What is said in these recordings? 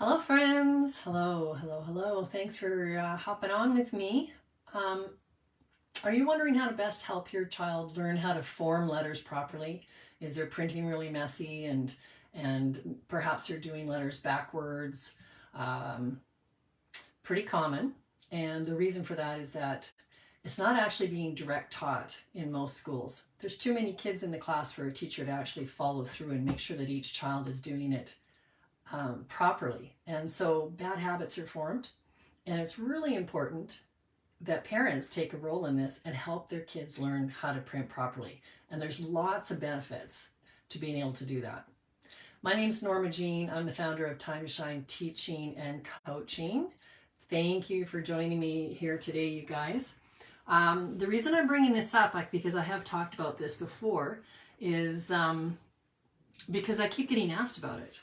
Hello friends, hello. Thanks for hopping on with me. Are you wondering how to best help your child learn how to form letters properly? Is their printing really messy and perhaps they're doing letters backwards? Um, Pretty common. And the reason for that is that it's not actually being direct taught in most schools. There's too many kids in the class for a teacher to actually follow through and make sure that each child is doing it properly. And so bad habits are formed. And it's really important that parents take a role in this and help their kids learn how to print properly. And there's lots of benefits to being able to do that. My name's Norma Jean. I'm the founder of Time to Shine Teaching and Coaching. Thank you for joining me here today, you guys. The reason I'm bringing this up, because I have talked about this before, is because I keep getting asked about it.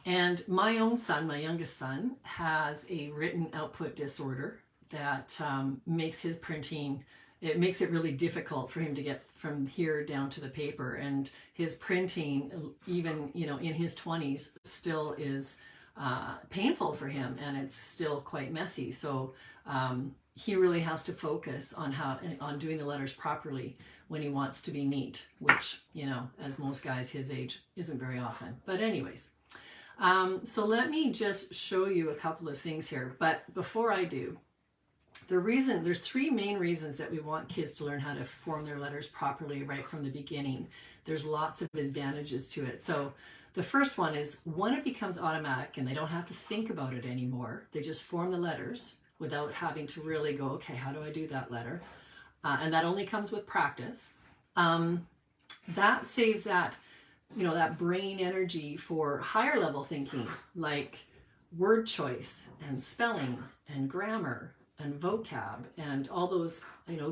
And my own son, my youngest son, has a written output disorder that makes his printing, it makes it really difficult for him to get from here down to the paper. And his printing, even, in his 20s, still is painful for him, and it's still quite messy. So he really has to focus on doing the letters properly when he wants to be neat, which, as most guys his age, isn't very often. But anyways. So let me just show you a couple of things here. But before I do, there's three main reasons that we want kids to learn how to form their letters properly right from the beginning. There's lots of advantages to it. So the first one is when it becomes automatic and they don't have to think about it anymore, they just form the letters without having to really go, okay, how do I do that letter? And that only comes with practice. That saves that brain energy for higher level thinking, like word choice and spelling and grammar and vocab and all those,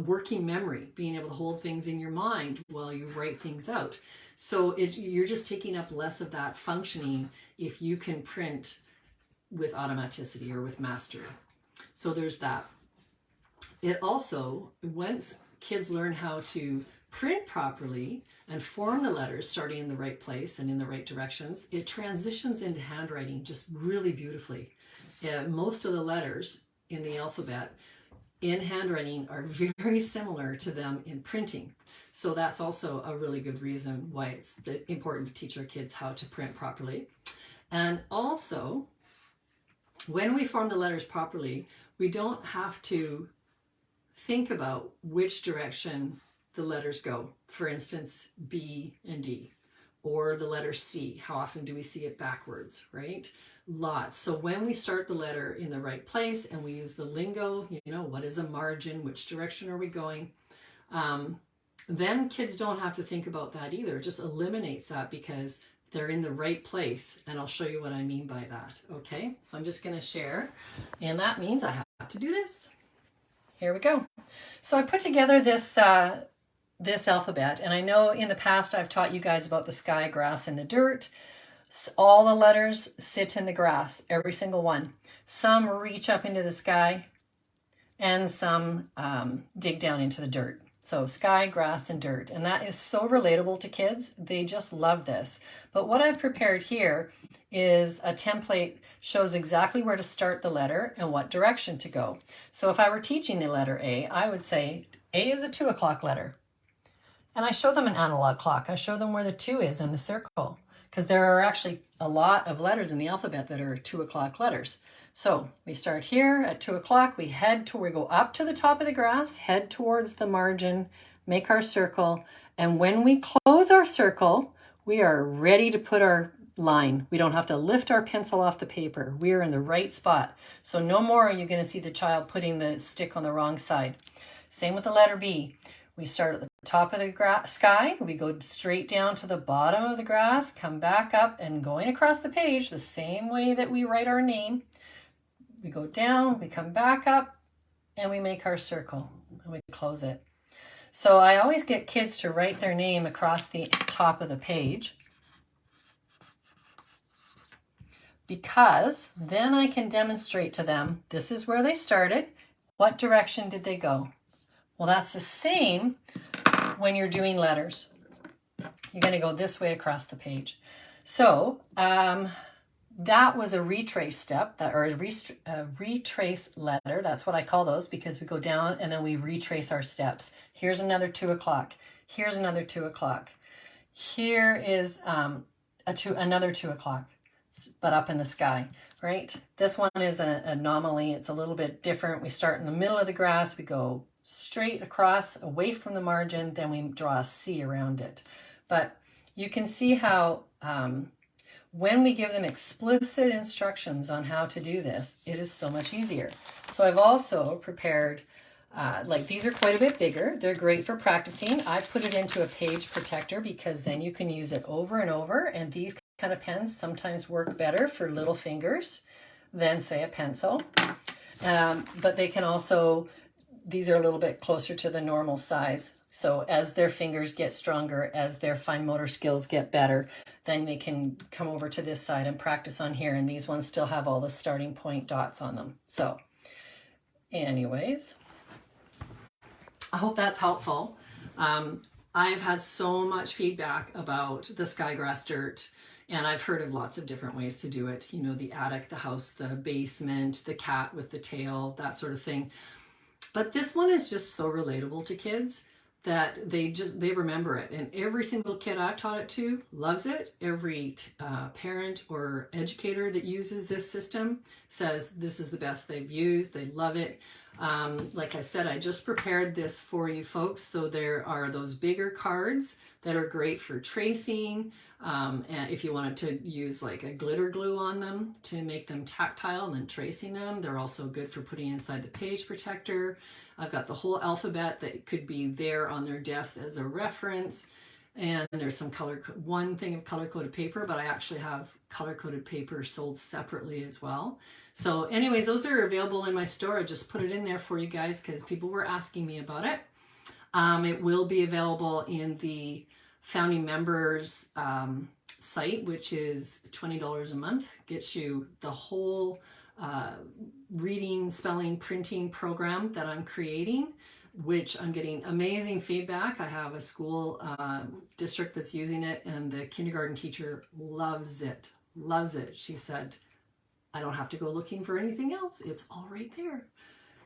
working memory, being able to hold things in your mind while you write things out. So you're just taking up less of that functioning if you can print with automaticity or with mastery. So there's that. It also, once kids learn how to print properly and form the letters starting in the right place and in the right directions, it transitions into handwriting just really beautifully. Most of the letters in the alphabet in handwriting are very similar to them in printing. So that's also a really good reason why it's important to teach our kids how to print properly. And also, when we form the letters properly, we don't have to think about which direction the letters go. For instance, B and D, or the letter C. How often do we see it backwards, right? Lots. So when we start the letter in the right place and we use the lingo, what is a margin? Which direction are we going? Then kids don't have to think about that either. It just eliminates that because they're in the right place. And I'll show you what I mean by that. Okay, so I'm just going to share. And that means I have to do this. Here we go. So I put together this alphabet, and I know in the past I've taught you guys about the sky, grass, and the dirt. All the letters sit in the grass, every single one. Some reach up into the sky, and some dig down into the dirt. So sky, grass, and dirt. And that is so relatable to kids. They just love this. But what I've prepared here is a template, shows exactly where to start the letter and what direction to go. So if I were teaching the letter A, I would say A is a 2 o'clock letter. And I show them an analog clock. I show them where the 2 is in the circle, because there are actually a lot of letters in the alphabet that are 2 o'clock letters. So we start here at 2 o'clock, we go up to the top of the grass, head towards the margin, make our circle. And when we close our circle, we are ready to put our line. We don't have to lift our pencil off the paper. We are in the right spot. So no more are you going to see the child putting the stick on the wrong side. Same with the letter B. We start at the top of the sky, we go straight down to the bottom of the grass, come back up, and going across the page the same way that we write our name. We go down, we come back up, and we make our circle, and we close it. So I always get kids to write their name across the top of the page, because then I can demonstrate to them, this is where they started, what direction did they go? Well, that's the same when you're doing letters. You're going to go this way across the page. So that was a retrace step, or a retrace letter. That's what I call those, because we go down and then we retrace our steps. Here's another 2 o'clock. Here's another 2 o'clock. Here is another 2 o'clock, but up in the sky, right? This one is an anomaly. It's a little bit different. We start in the middle of the grass. We go straight across, away from the margin, then we draw a C around it. But you can see how when we give them explicit instructions on how to do this, it is so much easier. So I've also prepared, like these are quite a bit bigger. They're great for practicing. I put it into a page protector because then you can use it over and over. And these kind of pens sometimes work better for little fingers than, say, a pencil. But they can also, these are a little bit closer to the normal size. So as their fingers get stronger, as their fine motor skills get better, then they can come over to this side and practice on here. And these ones still have all the starting point dots on them. So anyways, I hope that's helpful. I've had so much feedback about the skygrass dirt, and I've heard of lots of different ways to do it. You know, the attic, the house, the basement, the cat with the tail, that sort of thing. But this one is just so relatable to kids that they remember it. And every single kid I've taught it to loves it. Every parent or educator that uses this system says this is the best they've used. They love it. Like I said, I just prepared this for you folks. So there are those bigger cards that are great for tracing. And if you wanted to use like a glitter glue on them to make them tactile and then tracing them, they're also good for putting inside the page protector. I've got the whole alphabet that could be there on their desks as a reference. And there's some one thing of color-coded paper, but I actually have color-coded paper sold separately as well. So anyways, those are available in my store. I just put it in there for you guys because people were asking me about it. It will be available in the founding members site, which is $20 a month. Gets you the whole reading, spelling, printing program that I'm creating, which I'm getting amazing feedback. I have a school district that's using it, and the kindergarten teacher loves it, loves it. She said, I don't have to go looking for anything else. It's all right there.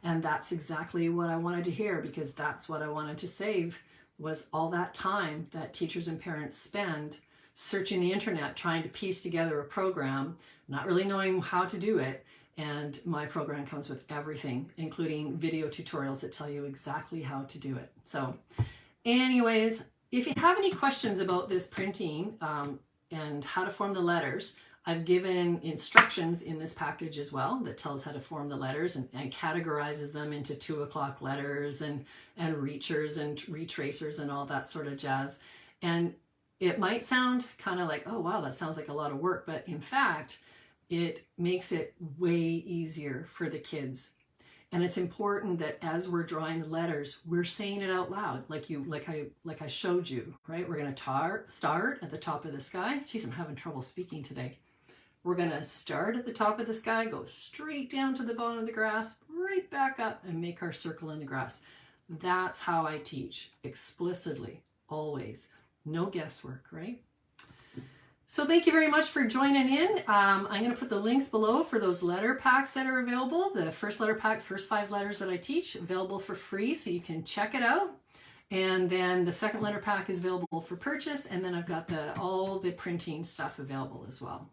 And that's exactly what I wanted to hear, because that's what I wanted to save, was all that time that teachers and parents spend searching the internet, trying to piece together a program, not really knowing how to do it. And my program comes with everything, including video tutorials that tell you exactly how to do it. So anyways, if you have any questions about this printing and how to form the letters, I've given instructions in this package as well that tells how to form the letters and categorizes them into 2 o'clock letters and reachers and retracers and all that sort of jazz. And it might sound kind of like, oh wow, that sounds like a lot of work, but in fact, it makes it way easier for the kids. And it's important that as we're drawing the letters, we're saying it out loud, like I showed you, right? We're going to start at the top of the sky. Geez, I'm having trouble speaking today. We're going to start at the top of the sky, go straight down to the bottom of the grass, right back up, and make our circle in the grass. That's how I teach, explicitly, always. No guesswork, right? So thank you very much for joining in. I'm going to put the links below for those letter packs that are available. The first letter pack, first 5 letters that I teach, available for free, so you can check it out. And then the second letter pack is available for purchase. And then I've got all the printing stuff available as well.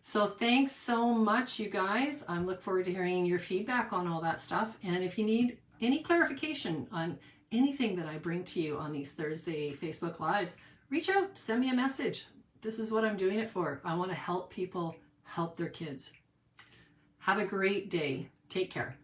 So thanks so much, you guys. I look forward to hearing your feedback on all that stuff. And if you need any clarification on anything that I bring to you on these Thursday Facebook Lives, reach out, send me a message. This is what I'm doing it for. I want to help people help their kids. Have a great day. Take care.